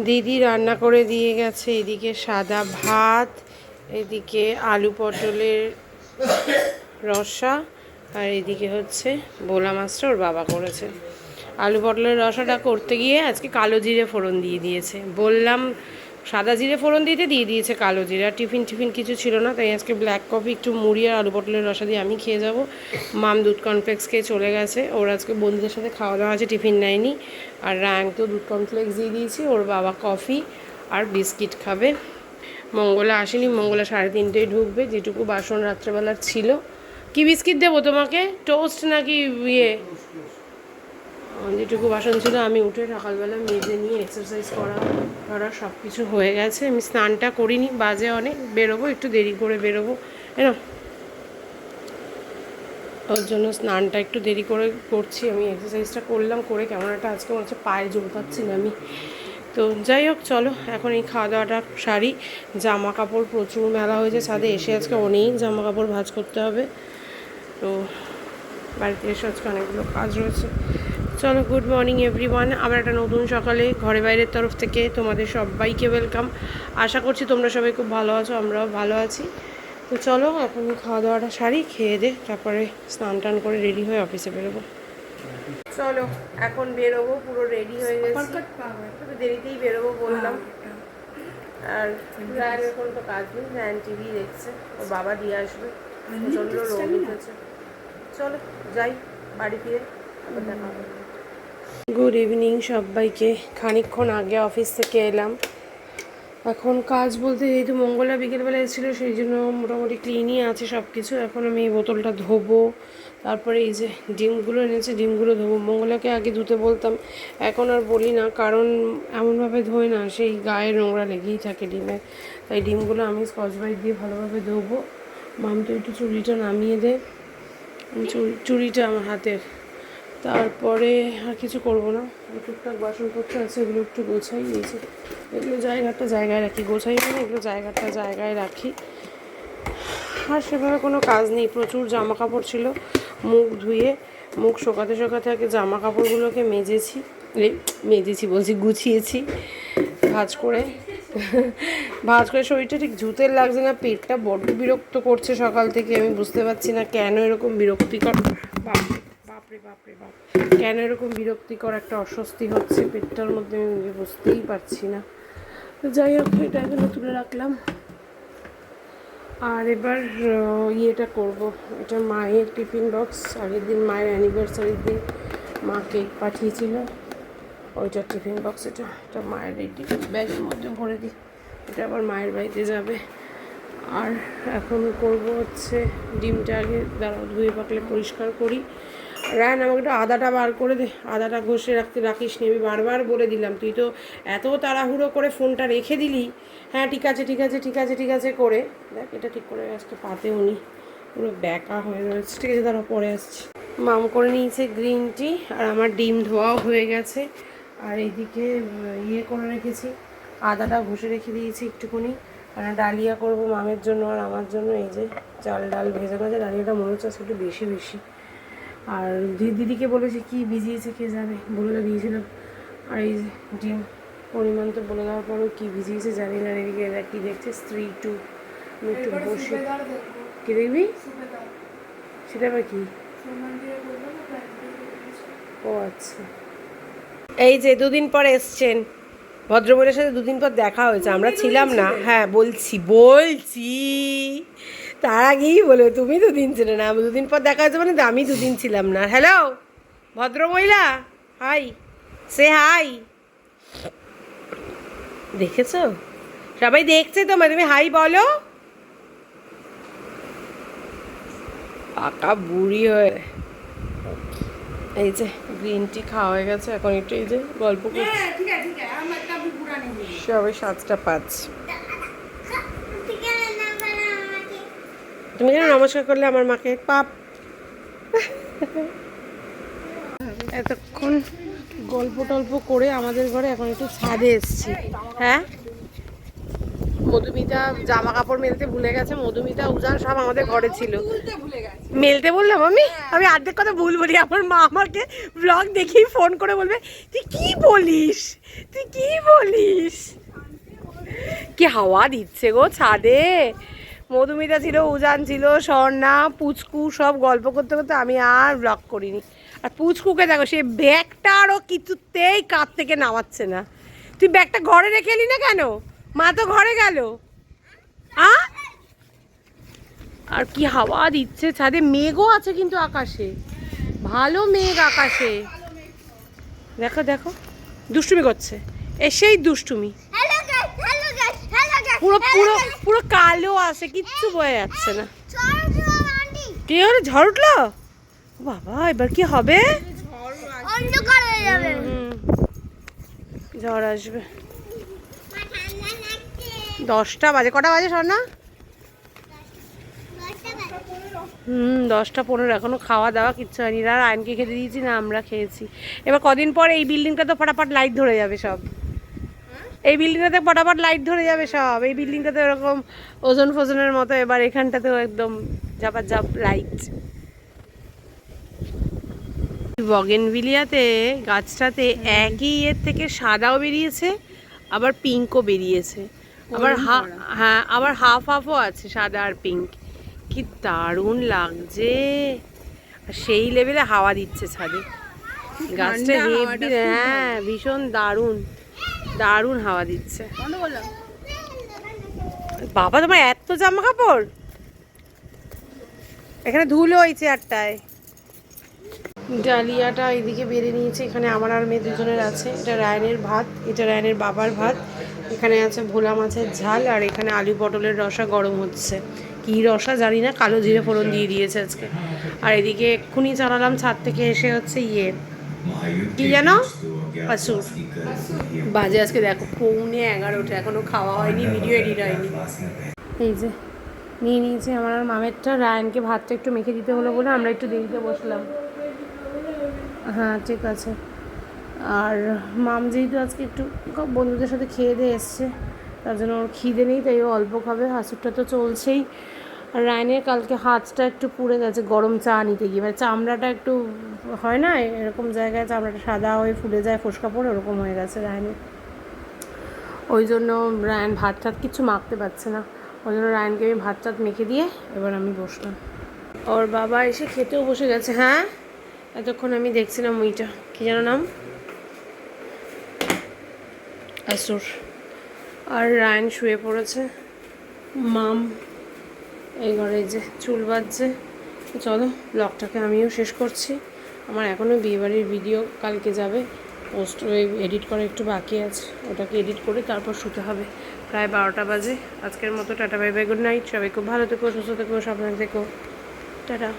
দিদি রান্না করে দিয়ে গেছে এদিকে সাদা ভাত, এদিকে আলু পটলের রসা, আর এদিকে হচ্ছে বোলা মাছটা ওর বাবা করেছে। আলু পটলের রসাটা করতে গিয়ে আজকে কালো জিরে ফোড়ন দিয়ে দিয়েছে, বললাম সাদা জিরে ফোড়ন দিয়ে দিয়েছে কালো জিরে। আর টিফিন কিছু ছিল না, তাই আজকে ব্ল্যাক কফি, একটু মুড়ি আর আলু পটলের রসা দিয়ে আমি খেয়ে যাব। মাম দুধ কর্নফ্লেক্স খেয়ে চলে গেছে, ওর আজকে বন্ধুদের সাথে খাওয়া দাওয়া আছে, টিফিন নেয়নি। আর র্যাঙ্ক তো দুধ কর্নফ্লেক্স দিয়ে দিয়েছি, ওর বাবা কফি আর বিস্কিট খাবে। মঙ্গলা আসেনি, মঙ্গলা 3:30টায় ঢুকবে, যেটুকু বাসন রাত্রেবেলার ছিল। কি বিস্কিট দেবো তোমাকে, টোস্ট নাকি ইয়ে? যেটুকু বাসন ছিল আমি উঠে সকালবেলা মেজে নিয়ে এক্সারসাইজ করা সব কিছু হয়ে গেছে। আমি স্নানটা করিনি, বাজে অনেক, বেরোবো একটু দেরি করে বেরোবো, না ওর জন্য স্নানটা একটু দেরি করে করছি। আমি এক্সারসাইজটা করলাম, করে কেমন একটা আজকে মনে হচ্ছে পায়ে জোর পাচ্ছি না আমি। তো যাই হোক, চলো এখন এই খাওয়া দাওয়াটা সারি। জামা কাপড় প্রচুর মেলা হয়েছে ছাদে, এসে আজকে অনেক জামা কাপড় ভাঁজ করতে হবে। তো বাড়িতে এসে আজকে অনেকগুলো কাজ রয়েছে। চলো, গুড মর্নিং এভরিওয়ান। আবার একটা নতুন সকালে ঘরে বাইরের তরফ থেকে তোমাদের সবাইকে ওয়েলকাম। আশা করছি তোমরা সবাই খুব ভালো আছো, আমরাও ভালো আছি। তো চলো এখন খাওয়া দাওয়াটা সারি, খেয়ে দে তারপরে স্নান টান করে রেডি হয়ে অফিসে বেরোবো। চলো এখন বেরোবো, পুরো রেডি হয়ে গেছি, তবে দেরিতেই বেরোবো বললাম। আর রায়নের কোনো তো কাজ নেই, রায়ন টিভি দেখছে, ওর বাবা দিয়ে আসবে, প্রচণ্ড রোগ উঠেছে। চলো যাই, বাড়ি ফিরে আবার দেখা হবে। গুড ইভিনিং সবাইকে। খানিকক্ষণ আগে অফিস থেকে এলাম। এখন কাজ বলতে, যেহেতু মঙ্গলা বিকেলবেলা এসেছিলো সেই জন্য মোটামুটি ক্লিনই আছে সব কিছু। এখন আমি এই বোতলটা ধোবো, তারপরে এই যে ডিমগুলো এনেছে ডিমগুলো ধোবো। মঙ্গলাকে আগে ধুতে বলতাম, এখন আর বলি না, কারণ এমনভাবে ধোয় না, সেই গায়ে নোংরা লেগেই থাকে ডিমের। তাই ডিমগুলো আমি স্কচ ব্রাইট দিয়ে ভালোভাবে ধোবো। মাম তো একটু চুড়িটা নামিয়ে দে, চুড়িটা আমার হাতের। তারপরে আর কিছু করবো না, টুকটাক বাসনপত্র আছে, এগুলো একটু গোছাই দিয়েছি, এগুলো জায়গায় রাখি, গোছাই মানে এগুলো জায়গায় রাখি। আর সেভাবে কোনো কাজ নেই, প্রচুর জামা কাপড় ছিল, মুখ শোকাতে আগে জামা কাপড়গুলোকে মেজেছি গুছিয়েছি ভাঁজ করে। শরীরটা ঠিক জুতের লাগছে না, পেটটা বড্ড বিরক্ত করছে সকাল থেকে। আমি বুঝতে পারছি না কেন এরকম বিরক্তিকর, বাপরে বাপ, কেন এরকম বিরক্তিকর একটা অস্বস্তি হচ্ছে পেটটার মধ্যে, আমি বুঝতেই পারছি না। তো যাই হোক, এটা এখানে তুলে রাখলাম। আর এবার ইয়েটা করব, এটা মায়ের টিফিন বক্স, আগের দিন মায়ের অ্যানিভার্সারির দিন মা কেক পাঠিয়েছিল, ওইটার টিফিন বক্স। এটা মায়ের এই টিফিন ব্যাগের মধ্যে ভরে দিই, এটা আবার মায়ের বাড়িতে যাবে। আর এখন করব হচ্ছে ডিমটা আগে ধুয়ে পাকলে পরিষ্কার করি। রায়ন আমাকে একটু আদাটা বার করে দে, আদাটা ঘষে রাখিস নি, আমি বারবার বলে দিলাম, তুই তো এত তাড়াহুড়ো করে ফোনটা রেখে দিলি। হ্যাঁ ঠিক আছে করে দেখ, এটা ঠিক করে আজকে পাতেও নি, পুরো ব্যাকা হয়ে রয়েছে। ঠিক আছে, তারা পরে আসছি। মাম করে নিয়েছে গ্রিন টি, আর আমার ডিম ধোয়াও হয়ে গেছে। আর এইদিকে ইয়ে করে রেখেছি, আদাটা ঘষে রেখে দিয়েছি একটুখানি। আর ডালিয়া করবো মামের জন্য আর আমার জন্য। এই যে চাল ডাল ভেজে গেছে, ডালিয়াটা মনে হচ্ছে একটু বেশি। আর দিদিকে বলেছি কি ভিজিয়েছে কে জানে, বলে দিয়েছিলাম। আর এই ডিম পরিমাণ তো বলে দেওয়ার পরেও কী ভিজিয়েছে জানি না। এদিকে এরা কী দেখছে, স্ত্রী টু, আমি একটু বসে কে দেখবি সেটা আবার কি? ও আচ্ছা, এই যে দুদিন পর এসছেন ভদ্রমহিলার সাথে, দুদিন পর দেখা হয়েছে, আমরা ছিলাম না। হ্যাঁ বলছি তার আগেই বলে, তুমি দুদিন ছিলে না, দুদিন পর দেখা হয়েছে মানে আমি দুদিন ছিলাম না। হ্যালো ভদ্রমহিলা, হাই, সে হাই। দেখেছো, সবাই দেখছে তোমায়, তুমি হাই বলো। পাকা বুড়ি হয়ে। এই যে গ্রিন টি খাওয়া হয়ে গেছে, এখন একটু এই যে গল্প করছি। সবাই 7:05। তুমি কেন নমস্কার করলে আমার মাকে? পাপ। এতক্ষণ গল্প টল্প করে আমাদের ঘরে এখন একটু ছাদে এসছি। হ্যাঁ, মধুমিতা জামা কাপড় মেলতে ভুলে গেছে, মধুমিতা উজান সব আমাদের ঘরে ছিল। মেলতে বললাম আমি অর্ধেক কথা ভুল বলি। আমার মা আমাকে ব্লগ দেখেই ফোন করে বলবে, তুই কি বলিস। কি হাওয়া দিচ্ছে গো ছাদে। মধুমিতা ছিল, উজান ছিল, স্বর্ণা, পুচকু সব গল্প করতে করতে আমি আর ব্লগ করিনি। আর পুচকুকে দেখো, সে ব্যাগটা আরও কিছুতেই কাপ থেকে নামাচ্ছে না। তুই ব্যাগটা ঘরে রেখে এলি না কেন? মা তো ঘরে গেল। আর কি হাওয়া দিচ্ছে ছাদে, মেঘও আছে কিন্তু আকাশে, ভালো মেঘ আকাশে। দেখো দেখো, দুষ্টুমি করছে, এসেই দুষ্টুমি। পুরো পুরো পুরো কালো আছে, কিচ্ছু বোঝা যাচ্ছে না। কি হলো, ঝড় উঠলো? বাবা এবার কি হবে? ঝড় আসবে। 10টা বাজে, কটা বাজে স্বর্ণা? 10টা 15, এখনো খাওয়া দাওয়া কিচ্ছু হয়নি। আর আয়নকে খেতে দিয়েছি না আমরা খেয়েছি। এবার কদিন পর এই বিল্ডিংটা তো ফটাফট লাইট ধরে যাবে সব। এই বিল্ডিংটাতে ফটাফট লাইট ধরে যাবে সব। এই বিল্ডিংটাতে এরকম ওজন ফোজনের মতো, এবার এখানটাতেও একদম ঝাপাঝাপ লাইট। বগেনভিলিয়াতে গাছটাতে একই এর থেকে সাদাও বেরিয়েছে, আবার পিঙ্কও বেরিয়েছে, আবার হ্যাঁ আবার হাফ হাফও আছে, সাদা আর পিঙ্ক। কি দারুণ লাগছে, সেই লেভেলে হাওয়া দিচ্ছে ছাদে। গাছটা হেভি, হ্যাঁ ভীষণ দারুণ দারুণ হাওয়া দিচ্ছে। বাবা তোমার এত জামা কাপড়, এখানে ধুলো ওই চেয়ারটায়। ডালিয়াটা এইদিকে বেড়ে নিয়েছে, এখানে আমার আর মেয়ে দুজনের আছে। এটা রায়নের ভাত, এটা রায়নের বাবার ভাত। এখানে আছে ভোলা মাছের ঝাল, আর এখানে আলু পটলের রসা গরম হচ্ছে। কী রসা জানি না, কালো জিরে ফোড়ন দিয়ে দিয়েছে আজকে। আর এদিকে এক্ষুনি চালালাম ছাদ থেকে এসে, হচ্ছে কি যেন আসুর বাজে আজকে দেখো 11:45, এখনও খাওয়া হয়নি, ভিডিও এডিট হয়নি। এই যে নিয়ে নিয়েছি আমার আর মামেরটা। রায়নকে ভাতটা একটু মেখে দিতে হলো বলে আমরা একটু দেরিতে বসলাম। হ্যাঁ ঠিক আছে। আর মাম যেহেতু আজকে একটু বন্ধুদের সাথে খেয়ে দিয়ে এসছে, তার জন্য ওর খিদে নেই, তাই ও অল্প খাবে। হাসুরটা তো চলছেই। আর রায়নের কালকে হাতটা একটু পুড়ে গেছে গরম চা নিতে গিয়ে, মানে চামড়াটা একটু হয় না এরকম জায়গায়, চামড়াটা সাদা হয়ে ফুলে যায়, ফোসকা পড়ে, ওরকম হয়ে গেছে রায়নের। ওই জন্য রায়ন ভাত টাত কিছু মাখতে পারছে না। ওই জন্য রায়নকে আমি ভাত টাত মেখে দিয়ে এবার আমি বসলাম। ওর বাবা এসে খেতেও বসে গেছে। হ্যাঁ এতক্ষণ আমি দেখছিলাম ওইটা, কী যেন নাম, আসুর। আর রায়ন শুয়ে পড়েছে, মাম এই ঘরে যে চুল বাজছে। চলো ব্লগটাকে আমিও শেষ করছি। আমার এখনও বিয়েবাড়ির ভিডিও কালকে যাবে, পোস্ট এডিট করা একটু বাকি আছে, ওটাকে এডিট করে তারপর শুতে হবে। প্রায় 12টা বাজে। আজকের মতো tata bye bye, good night. সবাই খুব ভালো থেকো, সুস্থ থেকো, সাবধানে থেকো, টাটা।